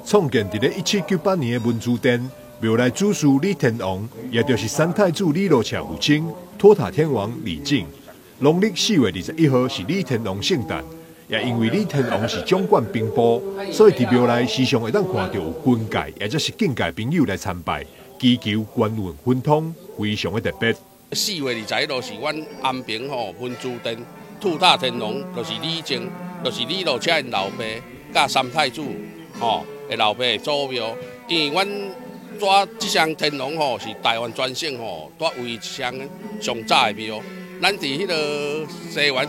创建伫咧1798年的文殊殿，庙内主事李天王，也就是三太子李罗车父亲、托塔天王李靖。农历4月21号是李天王圣诞，也因为李天王是掌管兵部，所以伫庙内时常会当看到有军界，或者是境界朋友来参拜，祈求官运亨通，非常的特别。4月21号是阮安平文殊殿土塔天王，就是李靖，就是李罗车因老爸，甲三太子的老爸的祖庙。因为阮这项天王是台湾全省带为一项上早的庙。咱伫迄个西元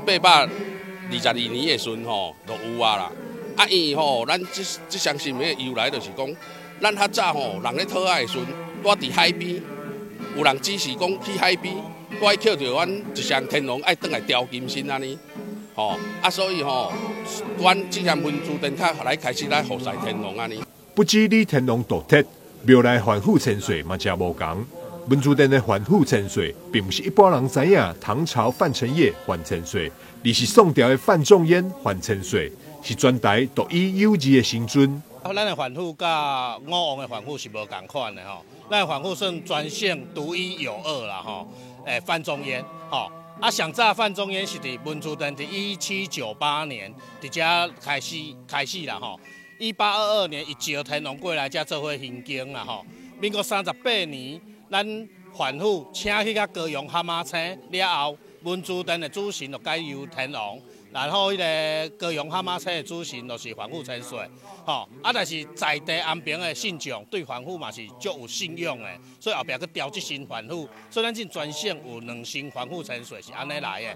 1822年的时阵就有啦。因为咱这项神明的由来就是讲，咱较早人咧讨爱的时阵，住伫海边，有人指示讲去海边，我捡到阮一项天王爱转来雕金身安尼，所以阮这项文殊殿较来开始来服侍天王安尼。不止李天王独特，庙内反腐千岁嘛真无同。文殊殿的反腐千岁，并不是一般人知影唐朝范成业范千岁，而是宋朝的范仲淹范千岁，是全台独一有二的神尊。咱的反腐甲五王的反腐是无共款的咱的反腐算全省独一有二啦范仲淹上早范仲淹是伫文殊殿伫1798年伫遮开始啦1822年伊招天王过来遮做伙行经啦民国38年。咱反腐请去甲高雄蛤蟆青了后，文殊殿的主神就改由天王，然后迄个高雄蛤蟆青的主神就是反腐千岁，但是在地安平的信众对反腐嘛是足有信仰的，所以后壁去调一身反腐，所以咱这全省有2身反腐千岁是安尼来的。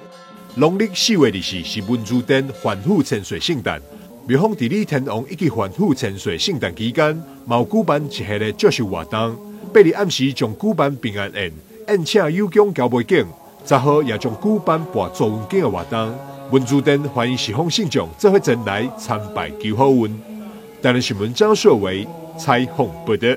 农历4月20日是文殊殿反腐千岁圣诞，庙方伫李天王以及反腐千岁圣诞期间，嘛有举办一系列祝寿活动。8日暗时将举办平安宴，宴请有奖交背景；10号也将举办拔做运景的活动。文殊殿欢迎十方信众做伙前来参拜求好运。台湾新闻张硕维采访报道。